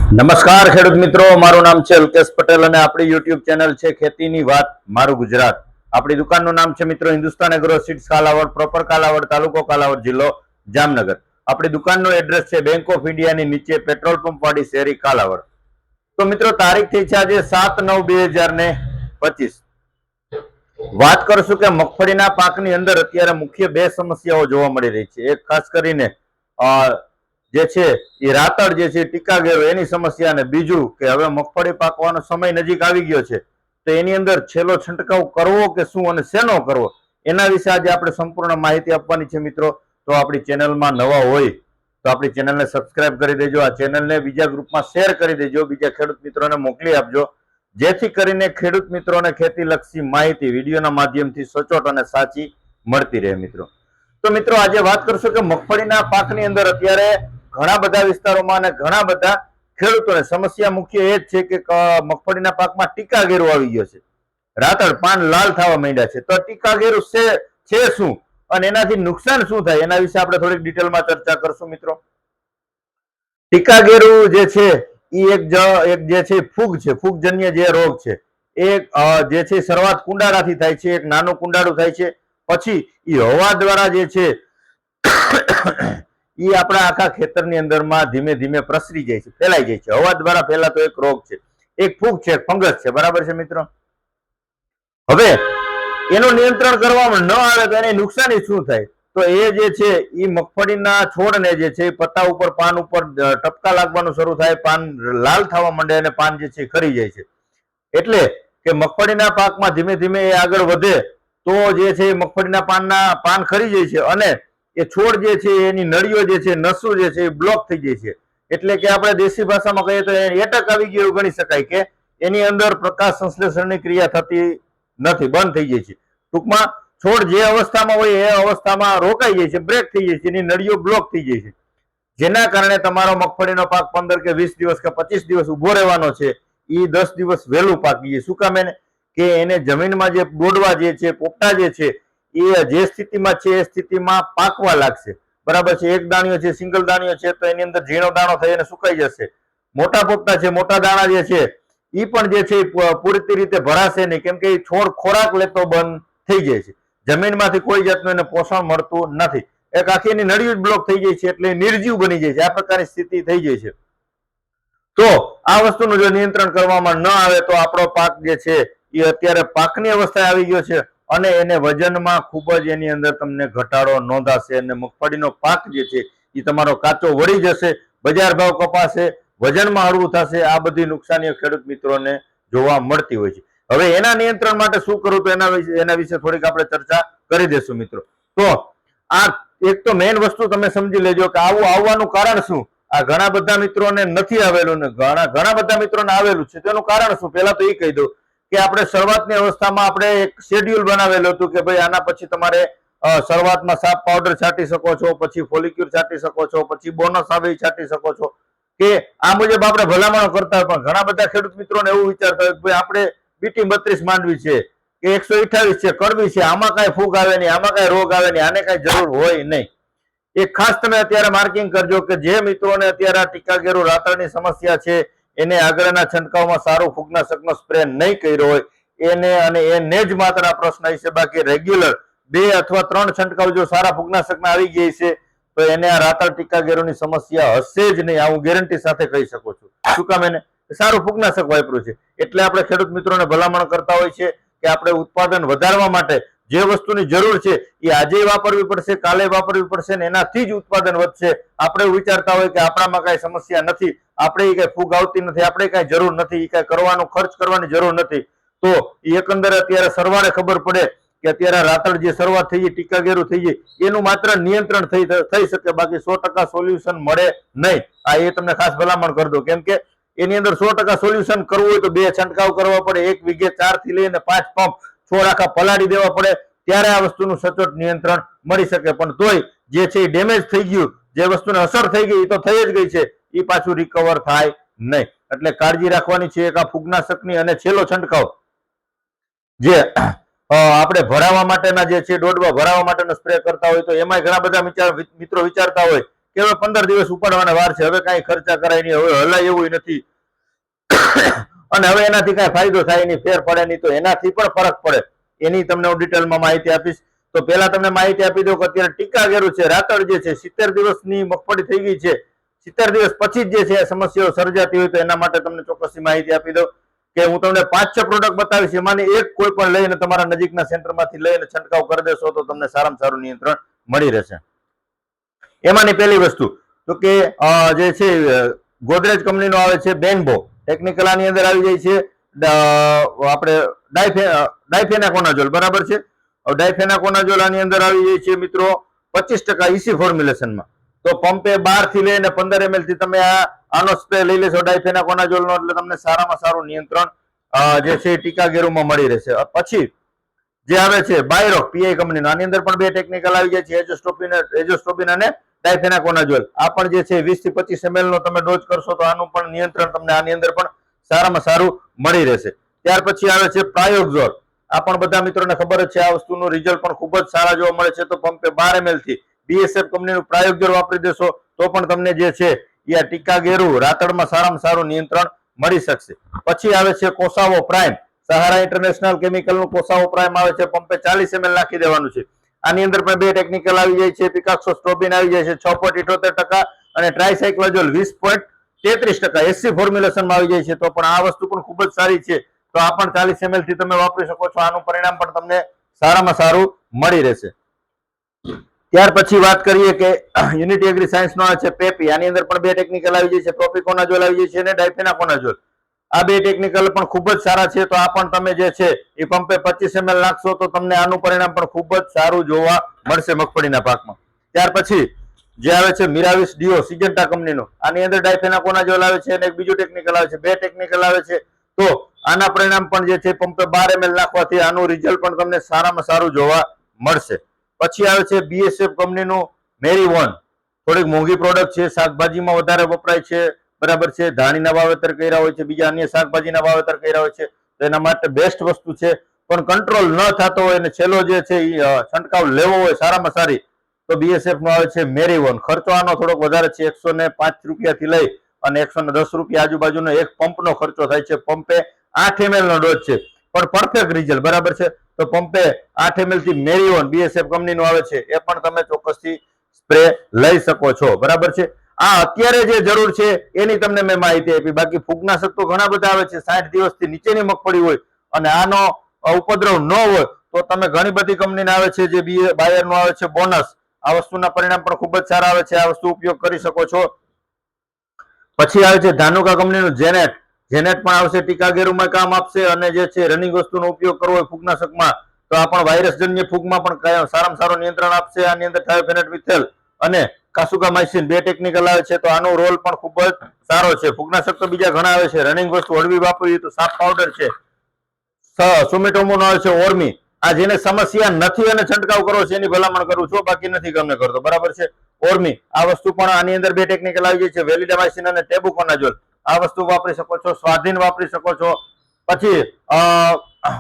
નમસ્કાર ખેડૂત મિત્રો, મારું નામ છે અલ્કેશ પટેલ અને આપણી યુટ્યુબ ચેનલ છે ખેતીની વાત મારું ગુજરાત. આપણી દુકાનનું નામ છે મિત્રો Hindustan agro seeds Kalavad, proper Kalavad, તાલુકો કાલાવડ, જિલ્લો જામનગર. આપણી દુકાનનું એડ્રેસ છે બેંક ઓફ ઇન્ડિયાની નીચે પેટ્રોલ પંપ વાળી શેરી કાલાવડ. તો મિત્રો તારીખ થઈ છે આજે 7/9/2025. વાત કરશું કે મગફળીના પાકની અંદર અત્યારે મુખ્ય બે સમસ્યાઓ જોવા મળી રહી છે. એક ખાસ કરીને જે છે એ રાતળ જે છે ટીકા ઘેરો એની સમસ્યા, અને બીજું કે હવે મગફળી પાકવાનો સમય નજીક આવી ગયો છે તો એની અંદર છેલ્લો છંટકાવ કરવો કે શું અને શેનો કરવો એના વિશે આજે આપણે સંપૂર્ણ માહિતી આપવાની છે મિત્રો. તો આપણી ચેનલમાં નવા હોય તો આપણી ચેનલને સબસ્ક્રાઇબ કરી દેજો, આ ચેનલને બીજા ગ્રુપમાં શેર કરી દેજો, બીજા ખેડૂત મિત્રોને મોકલી આપજો, જેથી કરીને ખેડૂત મિત્રોને ખેતીલક્ષી માહિતી વિડીયોના માધ્યમથી સચોટ અને સાચી મળતી રહે મિત્રો. તો મિત્રો આજે વાત કરશું કે મગફળીના પાકની અંદર અત્યારે ઘણા બધા વિસ્તારોમાં અને ઘણા બધા ખેડૂતોને સમસ્યા મુખ્ય એ જ છે કે મગફળીના પાકમાં ટીકા ઘેરો આવી ગયો છે, રાતળ પાન લાલ થવા માંડ્યા છે. તો ટીકા ઘેરો છે શું અને એનાથી નુકસાન શું થાય એના વિશે આપણે થોડીક ડિટેલમાં ચર્ચા કરશું મિત્રો. ટીકા ઘેરું જે છે એ એક જે છે ફૂગ છે, ફૂગજન્ય જે રોગ છે એ જે છે શરૂઆત કુંડાળાથી થાય છે, એક નાનું કુંડાળું થાય છે, પછી એ હવા દ્વારા જે છે એ આપણા આખા ખેતરની અંદરમાં ધીમે ધીમે પ્રસરી જાય છે, ફેલાઈ જાય છે. હવા દ્વારા ફેલાતો એક રોગ છે, એક ફૂગ છે, ફંગસ છે, બરાબર છે મિત્રો. હવે એનું નિયંત્રણ કરવામાં ન આવે તો એને નુકસાની શું થાય? તો એ જે છે એ મગફળીના છોડને જે છે પત્તા ઉપર પાન ઉપર ટપકા લાગવાનું શરૂ થાય, પાન લાલ થવા માંડે અને પાન જે છે ખરી જાય છે. એટલે કે મગફળીના પાકમાં ધીમે ધીમે એ આગળ વધે તો જે છે મગફળીના પાન ખરી જાય છે અને એ છોડ જે છે એની નળીઓ જે છે નસો જે છે એ બ્લોક થઈ જાય છે. એટલે કે આપણે દેશી ભાષામાં કહીએ તો એટક આવી ગયું ગણી શકાય કે એની અંદર પ્રકાશ સંશ્લેષણની ક્રિયા થતી નથી, બંધ થઈ જાય છે. ટૂંકમાં છોડ જે અવસ્થામાં હોય એ અવસ્થામાં રોકાઈ જાય છે, બ્રેક થઈ જાય છે, એની નળીઓ બ્લોક થઈ જાય છે, જેના કારણે તમારો મગફળીનો પાક 15 કે 20 દિવસ કે 25 દિવસ ઉભો રહેવાનો છે એ 10 દિવસ વહેલું પાકી જાય. શું કામ? એને કે એને જમીનમાં જે બોડવા જે છે, પોપટા જે છે એ જે સ્થિતિમાં છે એ સ્થિતિમાં પાકવા લાગશે, બરાબર છે. એક દાણિયો છે, સિંગલ દાણિયો છે તો એની અંદર ઝીણો દાણો થઈ અને સુકાઈ જશે. મોટા પોપટા છે, મોટા દાણા જે છે એ પણ જે છે પૂરતી રીતે ભરાશે નહીં, કેમ કે એ છોડ ખોરાક લેતો બંધ થઈ જાય છે, જમીનમાંથી કોઈ જાતનું એને પોષણ મળતું નથી, એક આખી એની નળીઓ જ બ્લોક થઈ જાય છે, એટલે નિર્જીવ બની જાય છે. આ પ્રકારની સ્થિતિ થઈ જાય છે. તો આ વસ્તુનું જો નિયંત્રણ કરવામાં ન આવે તો આપણો પાક જે છે એ અત્યારે પાકની અવસ્થાએ આવી ગયો છે અને એને વજનમાં ખૂબ જ એની અંદર તમને ઘટાડો નોંધાશે અને મગફળીનો પાક જે છે એ તમારો કાચો વળી જશે, બજાર ભાવ કપાશે, વજનમાં હળવું થશે. આ બધી નુકસાનીઓ ખેડૂત મિત્રોને જોવા મળતી હોય છે. હવે એના નિયંત્રણ માટે શું કરવું તો એના વિશે થોડીક આપણે ચર્ચા કરી દેશું મિત્રો. તો આ એક તો મેઇન વસ્તુ તમે સમજી લેજો કે આવું આવવાનું કારણ શું. આ ઘણા બધા મિત્રોને નથી આવેલું ને ઘણા બધા મિત્રોને આવેલું છે, તેનું કારણ શું પહેલા તો એ કહી દઉં કે આપણે શરૂઆતની અવસ્થામાં આપણે એક શેડ્યુલ બનાવેલું હતું કે ભાઈ આના પછી તમારે શરૂઆતમાં સાપ પાવડર છાંટી શકો છો, પછી ફોલિક્યુર છાંટી શકો છો, પછી બોનસ આવે છાંટી શકો છો, કે આ મુજબ આપણે ભલામણો કરતા હોય. પણ ઘણા બધા ખેડૂત મિત્રોને એવું વિચારતા હોય કે ભાઈ આપણે બીટી 32 માંડવી છે કે 128 છે, કડવી છે, આમાં કાંઈ ફૂગ આવે નહીં, આમાં કાંઈ રોગ આવે નહીં, આને કાંઈ જરૂર હોય નહીં. એ ખાસ તમે અત્યારે માર્કિંગ કરજો કે જે મિત્રોને અત્યારે આ ટીકા ઘેરું રાતળની સમસ્યા છે, એને આગળના છંટકાવમાં સારું ફૂગનાશકનો સ્પ્રે નહીં કર્યો હોય એને અને એને જ માત્ર આ પ્રશ્ન છે. બાકી રેગ્યુલર 2 અથવા 3 છંટકાવ જો સારા ફૂગનાશકના આવી ગઈ છે તો એને આ રાતળ ટીકા ઘેરુની સમસ્યા હશે જ નહીં, આ હું ગેરંટી સાથે કહી શકું છું. શું કામ? એને સારું ફૂગનાશક વાપર્યું છે. એટલે આપણે ખેડૂત મિત્રોને ભલામણ કરતા હોય છે કે આપણે ઉત્પાદન વધારવા માટે જે વસ્તુની જરૂર છે એ આજે વાપરવી પડશે, કાલે વાપરવી પડશે ને એનાથી જ ઉત્પાદન વધશે. આપણે વિચારતા હોય કે આપણામાં કઈ સમસ્યા નથી, આપણે કઈ ફૂગ આવતી નથી, આપણે કઈ જરૂર નથી, એ કઈ કરવાનું ખર્ચ કરવાની જરૂર નથી. તો એકંદરે અત્યારે સરવાળે ખબર પડે કે અત્યારે રાતળ જે શરૂઆત થઈ જાય, ટીકા ઘેરું થઈ જાય, એનું માત્ર નિયંત્રણ થઈ શકે, બાકી 100% સોલ્યુશન મળે નહીં. આ એ તમને ખાસ ભલામણ કરી દો, કેમ કે એની અંદર 100% સોલ્યુશન કરવું હોય તો 2 છંટકાવ કરવા પડે, 1 વીઘે 4 થી લઈને 5 પંપ છોડ આખા પલાળી દેવા પડે, ત્યારે આ વસ્તુનું સચોટ નિયંત્રણ મળી શકે. પણ તોય જે છે એ ડેમેજ થઈ ગયું, જે વસ્તુને અસર થઈ ગઈ એ તો થઈ જ ગઈ છે, એ પાછું રિકવર થાય નહીં. એટલે કાળજી રાખવાની છે એક આ ફૂગનાશકની. અને છેલ્લો છંટકાવ જે આપણે ભરાવા માટેના જે છે ડોડવા ભરાવા માટેનો સ્પ્રે કરતા હોય તો એમાં ઘણા બધા મિત્રો વિચારતા હોય કે હવે 15 દિવસ ઉપાડવાના વાર છે, હવે કાંઈ ખર્ચા કરાય નહીં, હવે હલાય એવું નથી અને હવે એનાથી કાંઈ ફાયદો થાય નહીં, ફેર પડે નહીં, તો એનાથી પણ ફરક પડે એની તમને હું ડિટેલમાં માહિતી આપીશ. તો પહેલા તમને માહિતી આપી દઉં કે અત્યારે ટીકા ગેરું છે, રાતળ જે છે 70 દિવસની મગફળી થઈ ગઈ છે, 70 દિવસ પછી જ જે છે સમસ્યાઓ સર્જાતી હોય તો એના માટે તમને ચોક્કસની માહિતી આપી દઉં કે હું તમને 5-6 પ્રોડક્ટ બતાવીશ, એમાંની એક કોઈ પણ લઈને તમારા નજીકના સેન્ટરમાંથી લઈને છંટકાવ કરી દેશો તો તમને સારામાં સારું નિયંત્રણ મળી રહેશે. એમાંની પહેલી વસ્તુ તો કે જે છે ગોદરેજ કંપનીનો આવે છે બેનબો ટેકનિકલ, આની અંદર આવી જાય છે આપણે ડાયફેનાકોનાઝોલ, બરાબર છે. ડાયફેનાકોનાઝોલ આની અંદર આવી જાય છે મિત્રો 25% ઈસી ફોર્મ્યુલેશનમાં. તો પંપે 12 થી લઈને 15 ml થી તમે આનો સ્પ્રે લઈ લેશો ડાયફેનાકોનાઝોલનો, એટલે તમને સારામાં સારું નિયંત્રણ જે છે ટીકા ગેરુમાં મળી રહેશે. પછી જે આવે છે બાયરોક પીઆઈ કંપનીનો, આની અંદર પણ 2 ટેકનિકલ આવી જાય છે, એઝોસ્ટ્રોબિન અને ડાયફેનાકોનાઝોલ. આ પણ જે છે 20 થી 25 ml નો તમે ડોઝ કરશો તો આનું પણ નિયંત્રણ તમને આની અંદર પણ સારામાં સારું મળી રહેશે. ત્યાર પછી આવે છે પ્રાયોક્ઝોલ. આ પણ બધા મિત્રોને ખબર જ છે, આ વસ્તુનું રિઝલ્ટ પણ ખૂબ જ સારા જોવા મળે છે. તો પંપે 12 ml થી બીએસએફ કંપનીનું પ્રાયોક્ઝોલ વાપરી દેશો તો પણ તમને જે છે એ ટીકા ગેરુ રાતળમાં સારામાં સારું નિયંત્રણ મળી શકશે. પછી આવે છે કોસાવો પ્રાઇમ, સહારા ઇન્ટરનેશનલ કેમિકલનું કોસાવો પ્રાઇમ આવે છે, પંપે 40 ml નાખી દેવાનું છે. આની અંદર પણ 2 ટેકનિકલ આવી જાય છે, પિકાક્સોસ્ટ્રોબિન આવી જાય છે 6.78% અને ટ્રાયસાઇક્લોઝોલ 20.33% એસસી ફોર્મ્યુલેશનમાં આવી જાય છે. તો પણ આ વસ્તુ પણ ખૂબ જ સારી છે, તો આ પણ 40 ml થી તમે વાપરી શકો છો, આનું પરિણામ પણ તમને સારામાં સારું મળી રહેશે. ત્યાર પછી વાત કરીએ કે યુનિટી એગ્રી સાયન્સનો આવે છે પેપી, આની અંદર પણ 2 ટેકનિકલ આવી જાય છે, પ્રોપિકોનાઝોલ આવી જાય છે અને ડાયફેનાકોનાઝોલ. આ 2 ટેકનિકલ પણ ખૂબ જ સારા છે, તો આ પણ તમે જે છે એ પંપે 25 ml નાખશો તો તમને આનું પરિણામ પણ ખૂબ જ સારું જોવા મળશે મગફળીના પાકમાં. ત્યાર પછી જે આવે છે મિરાવિસ ડીઓ સિજન્ટા કંપનીનો, આની અંદર ડાયફેનાકોનાઝોલ આવે છે અને એક બીજું ટેકનિકલ આવે છે, 2 ટેકનિકલ આવે છે. તો આના પરિણામ પણ જે છે પંપે 12 ml નાખવાથી આનું રિઝલ્ટ પણ તમને સારામાં સારું જોવા મળશે. પછી આવે છે બીએસએફ કંપનીનું મેરીવોન, થોડીક મોંઘી પ્રોડક્ટ છે, શાકભાજીમાં વધારે વપરાય છે, બરાબર છે. ધાણીના વાવેતર કર્યા હોય છે, બીજા અન્ય શાકભાજીના વાવેતર કર્યા હોય છે, તો એના માટે બેસ્ટ વસ્તુ છે. પણ કંટ્રોલ ન થતો હોય અને છેલ્લો જે છે એ છંટકાવ લેવો હોય સારામાં સારી તો બીએસએફ નો આવે છે મેરીવોન. ખર્ચો આનો થોડોક વધારે છે, 105 રૂપિયાથી લઈ અને 110 રૂપિયા આજુબાજુનો એક પંપનો ખર્ચો થાય છે. પંપે 8 ml નો ડોઝ છે પણ પરફેક્ટ રિઝલ્ટ, બરાબર છે. તો પંપે 8 ml થી મેરીવોન બીએસએફ કંપનીનું આવે છે, એ પણ તમે ચોક્કસથી સ્પ્રે લઈ શકો છો, બરાબર છે. આ અત્યારે જે જરૂર છે એની તમને મેં માહિતી આપી. બાકી ફૂગનાશક તો ઘણા બધા આવે છે, 60 દિવસથી નીચેની મગફળી હોય અને આનો ઉપદ્રવ ન હોય તો તમે ઘણી બધી કંપનીના આવે છે, જે બાયરનું આવે છે બોનસ, આ વસ્તુના પરિણામ પણ ખૂબ જ સારા આવે છે, આ વસ્તુ ઉપયોગ કરી શકો છો. પછી આવે છે ધાનુકા કંપનીનું જેનેટ, જેનેટ પણ આવશે, ટીકા ગેરુમાં કામ આપશે અને જે છે રનિંગ વસ્તુનો ઉપયોગ કરવો હોય ફૂગનાશકમાં તો આ પણ વાયરસજન્ય ફૂગમાં પણ સારામાં સારું નિયંત્રણ આપશે. આની અંદર થાયોફેનેટ મિથેલ અને કાસુકામાઇસિન 2 ટેકનિકલ આવે છે, તો આનો રોલ પણ ખૂબ જ સારો છે. ફૂગનાશક તો બીજા ઘણા આવે છે, રનિંગ વસ્તુ હળવી વાપરવી તો સાપ પાવડર છે, સુમિટોમોનો આવે છે ઓર્મી. આ જેને સમસ્યા નથી અને છંટકાવ કરો છે એની ભલામણ કરું છું, બાકી નથી ગમે કરતો, બરાબર છે. ઓર્મી આ વસ્તુ પણ આની અંદર 2 ટેકનિકલ આવી જાય છે, વેલિડામાઇસિન અને ટેબુકોનાઝોલ. આ વસ્તુ વાપરી શકો છો, સ્વાધીન વાપરી શકો છો. પછી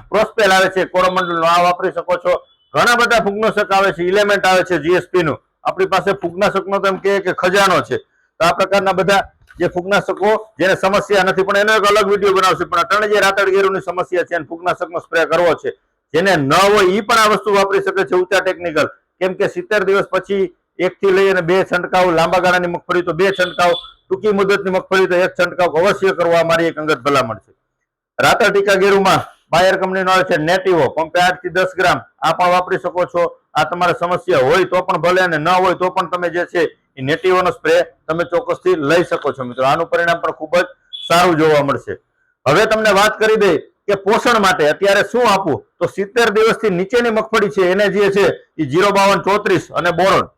પ્રોસ્પેલ આવે છે કોરોમંડલ નો, આ વાપરી શકો છો. ઘણા બધા ફૂગનાશક આવે છે, ઇલેમેન્ટ આવે છે જીએસપી નું. આપણી પાસે ફૂગનાશકનો તો એમ કે ખજાનો છે. તો આ પ્રકારના બધા જે ફૂગનાશકો જેને સમસ્યા નથી પણ એનો એક અલગ વિડીયો બનાવશે, પણ અટાણે જે રાતળ ગેરુની સમસ્યા છે અને ફૂગનાશકનો સ્પ્રે કરવો છે, જેને ન હોય એ પણ આ વસ્તુ વાપરી શકે છે, ઊંચા ટેકનિકલ. કેમ કે 70 દિવસ પછી 1 થી લઈ અને 2 છંટકાવ, લાંબા ગાળાની મગફળી તો 2 છંટકાવ, ટૂંકી મુદતની મગફળી તો 1 છંટકાવ અવશ્ય કરવા મારી એક અંગત ભલામણ છે. રાતળ ટીકા ગેરુમાં બાયર કંપનીનો આવે છે નેટિવો, પંપે 8 થી 10 ગ્રામ, આ પણ વાપરી શકો છો. આ તમારે સમસ્યા હોય તો પણ ભલે અને ન હોય તો પણ તમે જે છે એ નેટિવોનો સ્પ્રે તમે ચોક્કસથી લઈ શકો છો મિત્રો. આનું પરિણામ પણ ખૂબ જ સારું જોવા મળશે. હવે તમને વાત કરી દે કે પોષણ માટે અત્યારે શું આપવું, તો 70 દિવસથી નીચેની મગફળી છે એને જે છે એ 05234 અને બોરોન,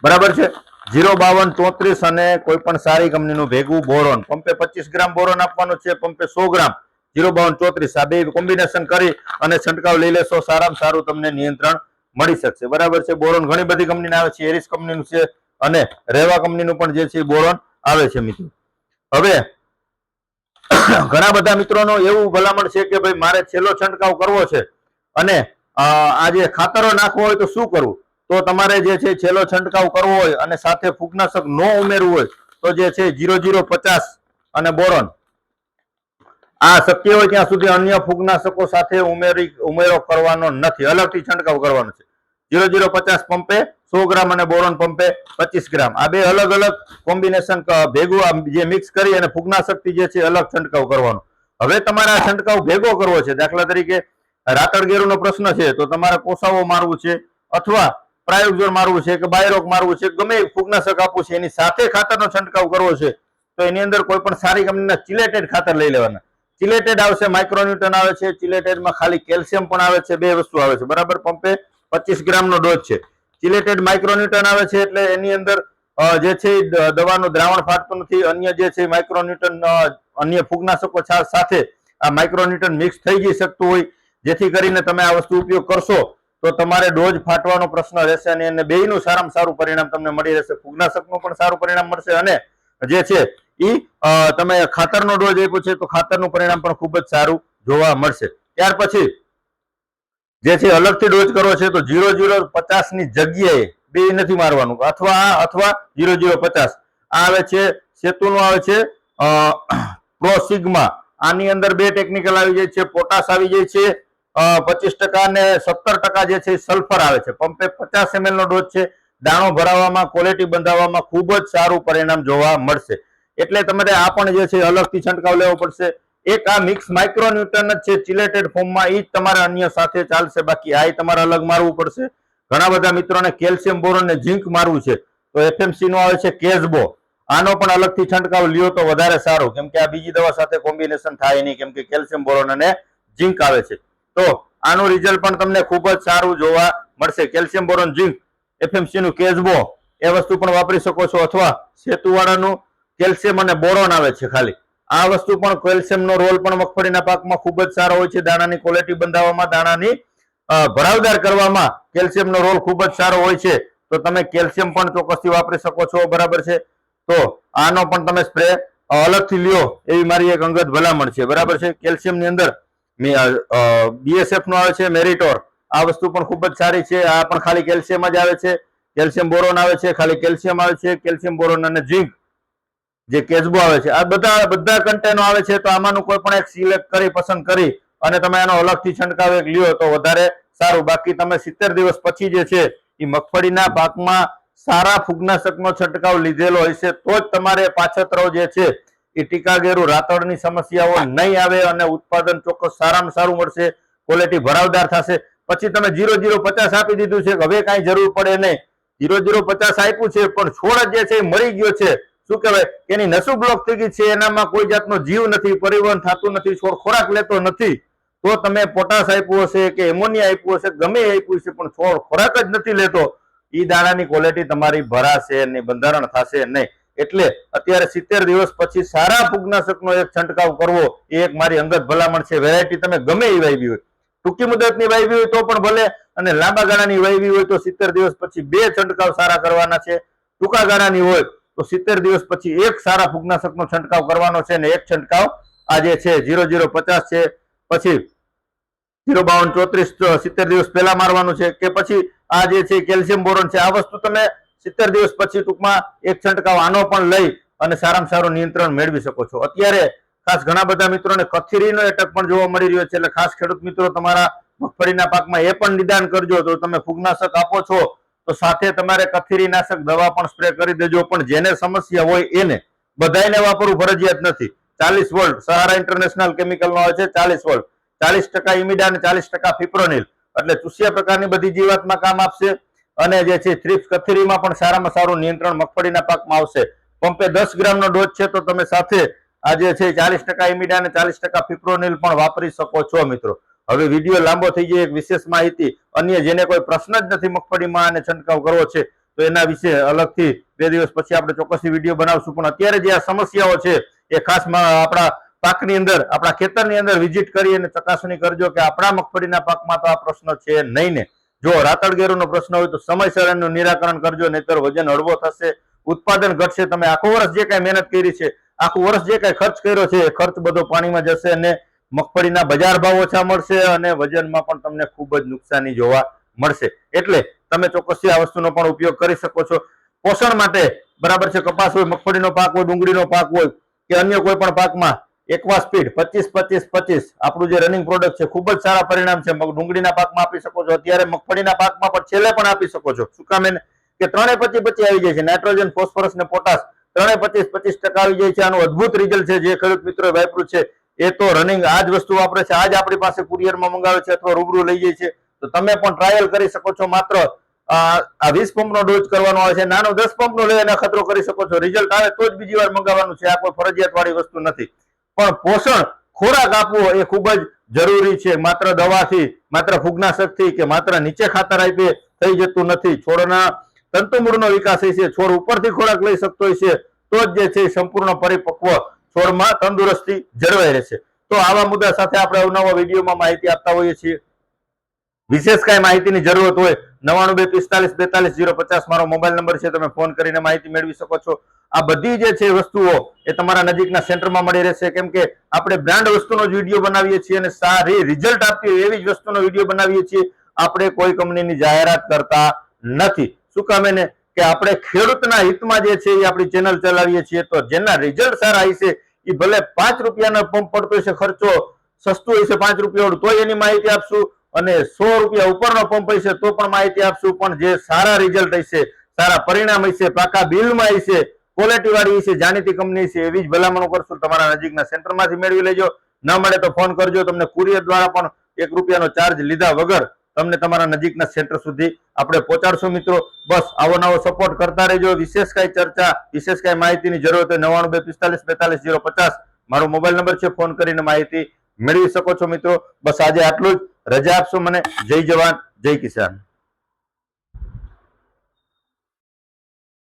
બરાબર છે. 05234 અને કોઈ પણ સારી કંપનીનું ભેગું બોરોન, પંપે 25 ગ્રામ બોરોન આપવાનું છે, પંપે 100 ગ્રામ 05234, આ 2 કોમ્બિનેશન કરી અને છંટકાવ લઈ લેશો, સારામાં સારું તમને નિયંત્રણ મળી શકશે, બરાબર છે. બોરોન ઘણી બધી કંપનીના આવે છે, એરિસ કંપનીનું છે અને રેવા કંપનીનું પણ જે છે બોરોન આવે છે મિત્રો. હવે ઘણા બધા મિત્રોનો એવું ભલામણ છે કે ભાઈ મારે છેલ્લો છંટકાવ કરવો છે અને આ જે ખાતરો નાખવો હોય તો શું કરવું. તો તમારે જે છે છેલ્લો છંટકાવ કરવો હોય અને સાથે ફૂગનાશક ન ઉમેરવું હોય તો જે છે 0050 અને બોરોન આ શક્ય હોય ત્યાં સુધી અન્ય ફૂગનાશકો સાથે ઉમેરો કરવાનો નથી, અલગથી છંટકાવ કરવાનો છે. 0050 પંપે 100 ગ્રામ અને બોરોન પંપે 25 ગ્રામ, આ બે અલગ અલગ કોમ્બિનેશન ભેગું જે મિક્સ કરી અને ફૂગનાશકથી જે છે અલગ છંટકાવ કરવાનો. હવે તમારે આ છંટકાવ ભેગો કરવો છે, દાખલા તરીકે રાતળગેરુનો પ્રશ્ન છે તો તમારે કોસાવો મારવું છે અથવા પ્રાયોગઝોર મારવું છે કે બાયરોક મારવું છે, ગમે ફૂગનાશક આપવું છે, એની સાથે ખાતરનો છંટકાવ કરવો છે તો એની અંદર કોઈ પણ સારી કંપનીના ચિલેટેડ ખાતર લઈ લેવાના. ચિલેટેડ આવશે, માઇક્રોન્યુટન આવે છે, ચિલેટેડમાં ખાલી કેલ્શિયમ પણ આવે છે, બે વસ્તુ આવે છે બરાબર. પંપે 25 ગ્રામનો ડોઝ છે. ચિલેટેડ માઇક્રોન્યુટન આવે છે એટલે એની અંદર જે છે દવાનું દ્રાવણ ફાટતું નથી. અન્ય જે છે માઇક્રોન્યુટન અન્ય ફૂગનાશકો સાથે આ માઇક્રોન્યુટન મિક્સ થઈ જઈ શકતું હોય, જેથી કરીને તમે આ વસ્તુ ઉપયોગ કરશો તો તમારે ડોઝ ફાટવાનો પ્રશ્ન રહેશે અને બેયનું સારામાં સારું પરિણામ તમને મળી રહેશે. ફૂગનાશકનું પણ સારું પરિણામ મળશે અને જે છે તમે ખાતરનો ડોઝ આપ્યો છે તો ખાતરનું પરિણામ પણ ખૂબ જ સારું જોવા મળશે. ત્યાર પછી જે છે અલગથી ડોઝ કરવો છે તો 0050 ની જગ્યાએ બે નથી મારવાનું, અથવા 0050 આવે છે સેતુનું આવે છે પ્રો સિગ્મા, આની અંદર બે ટેકનિકલ આવી જાય છે, પોટાશ આવી જાય છે 25% અને 17% જે છે સલ્ફર આવે છે. પંપે 50 ml નો ડોઝ છે. દાણો ભરાવામાં, ક્વોલિટી બંધાવવામાં ખૂબ જ સારું પરિણામ જોવા મળશે. એટલે તમારે આ પણ જે છે અલગથી છંટકાવ લેવો પડશે. એક આ મિક્સ માઇક્રોન્યુટન જ છે ચિલેટેડ ફોર્મમાં, એ જ તમારે અન્ય સાથે ચાલશે, બાકી આ તમારે અલગ મારવું પડશે. ઘણા બધા મિત્રોને કેલ્શિયમ બોરોન ને ઝિંક મારવું છે તો એફએમસી નો આવે છે કેઝબો, આનો પણ અલગથી છંટકાવ લ્યો તો વધારે સારું, કેમ કે આ બીજી દવા સાથે કોમ્બિનેશન થાય નહીં, કેમ કે કેલ્શિયમ બોરોન અને ઝિંક આવે છે. તો આનું રિઝલ્ટ પણ તમને ખૂબ જ સારું જોવા મળશે. કેલ્શિયમ બોરોન ઝિંક એફએમસી નું કેઝબો એ વસ્તુ પણ વાપરી શકો છો, અથવા સેતુવાળાનું કેલ્શિયમ અને બોરોન આવે છે ખાલી, આ વસ્તુ પણ કેલ્શિયમનો રોલ પણ મગફળીના પાકમાં ખૂબ જ સારો હોય છે. દાણાની ક્વોલિટી બંધાવવામાં, દાણાની ભરાવદાર કરવામાં કેલ્શિયમનો રોલ ખૂબ જ સારો હોય છે, તો તમે કેલ્શિયમ પણ ચોક્કસથી વાપરી શકો છો બરાબર છે. તો આનો પણ તમે સ્પ્રે અલગથી લ્યો એવી મારી એક અંગત ભલામણ છે બરાબર છે. કેલ્શિયમની અંદર બીએસએફ નો આવે છે મેરિટોર, આ વસ્તુ પણ ખૂબ જ સારી છે. આ પણ ખાલી કેલ્શિયમ જ આવે છે. કેલ્શિયમ બોરોન આવે છે, ખાલી કેલ્શિયમ આવે છે, કેલ્શિયમ બોરોન અને ઝિંક જે કેઝબો આવે છે, આ બધા કન્ટેનો આવે છે. તો આમાંનું કોઈ પણ એક સિલેક્ટ કરી પસંદ કરી અને તમે આનો અલગથી છંટકાવ એક લ્યો તો વધારે સારું. બાકી તમે 70 દિવસ પછી જે છે એ મગફળીના પાકમાં સારા ફૂગનાશકનો છંટકાવ લીધેલો હશે તો જ તમારે પાછતરો જે છે એ ટીકાગેરું રાતળની સમસ્યાઓ નહીં આવે અને ઉત્પાદન ચોક્કસ સારામાં સારું મળશે, ક્વોલિટી ભરાવદાર થશે. પછી તમે 0050 આપી દીધું છે, હવે કાંઈ જરૂર પડે નહીં. 0050 આપ્યું છે પણ છોડ જે છે એ મરી ગયો છે, શું કહેવાય, એની નસું બ્લોક થઈ ગઈ છે, એનામાં કોઈ જાતનો જીવ નથી, પરિવહન થતું નથી, છોડ ખોરાક લેતો નથી, તો તમે પોટાશ આપ્યું હશે કે એમોનિયા આપ્યું હશે, ગમે આપ્યું હશે, પણ છોડ ખોરાક જ નથી લેતો, ઈ દાણાની ક્વોલિટી તમારી ભરાશે નહીં, બંધારણ થશે નહીં. એટલે અત્યારે 70 દિવસ પછી સારા ફૂગનાશકનો એક છંટકાવ કરવો એ એક મારી અંગત ભલામણ છે. વેરાયટી તમે ગમે એ વાવી હોય, ટૂંકી મુદતની વાવી હોય તો પણ ભલે, અને લાંબા ગાળાની વાવી હોય તો 70 દિવસ પછી બે છંટકાવ સારા કરવાના છે. ટૂંકા ગાળાની હોય તો 70 દિવસ પછી એક સારા ફૂગનાશકનો છંટકાવ કરવાનો છે, અને એક છંટકાવ આ જે છે 0050 છે, પછી 05234 70 દિવસ પહેલા મારવાનું છે, કે પછી આ જે છે કેલ્શિયમ બોરોન છે, આ વસ્તુ તમે 70 દિવસ પછી ટૂંકમાં એક છંટકાવ આનો પણ લઈ અને સારામાં સારું નિયંત્રણ મેળવી શકો છો. અત્યારે ખાસ ઘણા બધા મિત્રોને કથીરીનો એટક પણ જોવા મળી રહ્યો છે, એટલે ખાસ ખેડૂત મિત્રો તમારા મગફળીના પાકમાં એ પણ નિદાન કરજો. તો તમે ફૂગનાશક આપો છો તો સાથે તમારે કથીરીનાશક દવા પણ સ્પ્રે કરી દેજો, પણ જેને સમસ્યા હોય એને, બધાને વાપરવું ફરજિયાત નથી. 40 વોલ્ટ સહારા ઇન્ટરનેશનલ કેમિકલનો આવે છે, 40 વોલ્ટ, 40% ઇમિડા અને 40% ફિપ્રોનિલ, એટલે ચૂસ્યા પ્રકારની બધી જીવાતમાં કામ આપશે. અને જે છે થ્રિપ્સ કથીરીમાં પણ સારામાં સારું નિયંત્રણ મગફળીના પાકમાં આવશે. પંપે 10 ગ્રામનો ડોઝ છે તો તમે સાથે આ જે છે 40% ઇમિડા અને 40% ફિપ્રોનિલ પણ વાપરી શકો છો મિત્રો. હવે વિડીયો લાંબો થઈ જાય, એક વિશેષ માહિતી, અન્ય જેને કોઈ પ્રશ્ન જ નથી મગફળીમાં અને છંટકાવ કરવો છે તો એના વિશે અલગથી 2 દિવસ પછી આપણે ચોક્કસથી વિડીયો બનાવશું. પણ અત્યારે જે આ સમસ્યાઓ છે એ ખાસ આપણા પાકની અંદર, આપણા ખેતરની અંદર વિઝિટ કરી અને ચકાસણી કરજો કે આપણા મગફળીના પાકમાં તો આ પ્રશ્ન છે નહીં ને. જો રાતળગેરુનો પ્રશ્ન હોય તો સમયસર એનું નિરાકરણ કરજો, નહીતર વજન હળવો થશે, ઉત્પાદન ઘટશે. તમે આખું વર્ષ જે કાંઈ મહેનત કરી છે, આખું વર્ષ જે કાંઈ ખર્ચ કર્યો છે એ ખર્ચ બધો પાણીમાં જશે, અને મગફળીના બજાર ભાવ ઓછા મળશે અને વજનમાં પણ તમને ખૂબ જ નુકસાની જોવા મળશે. એટલે તમે ચોક્કસથી આ વસ્તુનો પણ ઉપયોગ કરી શકો છો. પોષણ માટે બરાબર છે, કપાસ હોય, મગફળીનો પાક હોય, ડુંગળીનો પાક હોય કે અન્ય કોઈ પણ પાકમાં એકવા સ્પીડ 25-25-25 આપણું જે રનિંગ પ્રોડક્ટ છે ખૂબ જ સારા પરિણામ છે. ડુંગળીના પાકમાં આપી શકો છો, અત્યારે મગફળીના પાકમાં પણ છેલ્લે પણ આપી શકો છો. શું કામ? કે 3-25-25 આવી જાય છે. નાઇટ્રોજન, ફોસ્ફરસ ને પોટાશ 3-25-25% આવી જાય છે. આનું અદ્ભુત રિઝલ્ટ છે. જે ખેડૂત મિત્રોએ વાપર્યું છે એ તો રનિંગ આ જ વસ્તુ વાપરે છે, આજ આપણી પાસે કુરિયરમાં મંગાવે છે અથવા રૂબરૂ લઈ જાય છે. તો તમે પણ ટ્રાયલ કરી શકો છો. માત્ર આ 20 પંપનો ડોઝ કરવાનો આવે છે, નાનો 10 પંપનો લઈ અને ખતરો કરી શકો છો. રિઝલ્ટ આવે તો જ બીજી વાર મંગાવવાનું છે. આ કોઈ ફરજિયાત વાળી વસ્તુ નથી. પણ પોષણ ખોરાક આપવો એ ખૂબ જ જરૂરી છે. માત્ર દવાથી, માત્ર ફૂગનાશકથી કે માત્ર નીચે ખાતર આપીએ થઈ જતું નથી. છોડના તંતુમૂળનો વિકાસ છે, છોડ ઉપરથી ખોરાક લઈ શકતો હોય છે તો જ જે છે સંપૂર્ણ પરિપક્વ છોડમાં તંદુરસ્તી જળવાઈ રહેશે. તો આવા મુદ્દા સાથે આપણે અવનવા વિડીયોમાં માહિતી આપતા હોઈએ છીએ. વિશેષ કઈ માહિતીની જરૂરત હોય 9925454050 મારો મોબાઈલ નંબર છે. તમે ફોન કરીને માહિતી મેળવી શકો છો. આ બધી જે છે વસ્તુઓ એ તમારા નજીકના સેન્ટરમાં મળી રહેશે. કેમ કે આપણે બ્રાન્ડ વસ્તુનો જ વિડીયો બનાવીએ છીએ અને સારી રિઝલ્ટ આપતી હોય એવી જ વસ્તુનો વિડીયો બનાવીએ છીએ. આપણે કોઈ કંપનીની જાહેરાત કરતા નથી. શું કામ? એને કે આપણે ખેડૂતના હિતમાં જે છે એ આપણી ચેનલ ચલાવીએ છીએ. તો જેના રિઝલ્ટ સારા હશે એ ભલે 5 રૂપિયાનો પંપ પડતો હશે, ખર્ચો સસ્તું હશે 5 રૂપિયા તો એની માહિતી આપશું, અને 100 રૂપિયા ઉપરનો પંપ હશે તો પણ માહિતી આપશું. પણ જે સારા રિઝલ્ટ હશે, સારા પરિણામ હશે, પાકા બિલમાં હશે, ક્વોલિટી વાળી હશે, જાણીતી કંપની છે એવી જ ભલામણો કરશું. તમારા નજીકના સેન્ટરમાંથી મેળવી લેજો. ન મળે તો ફોન કરજો. તમને કુરિયર દ્વારા પણ 1 રૂપિયાનો ચાર્જ લીધા વગર તમને તમારા નજીકના સેન્ટર સુધી આપણે પહોંચાડશું. મિત્રો બસ આવો નવો સપોર્ટ કરતા રહેજો. વિશેષ કઈ ચર્ચા, વિશેષ કઈ માહિતીની જરૂરત હોય 9925454050 મારો મોબાઈલ નંબર છે. ફોન કરીને માહિતી મેળવી શકો છો. મિત્રો બસ આજે આટલું જ. રજા આપશો મને. જય જવાન, જય કિસાન.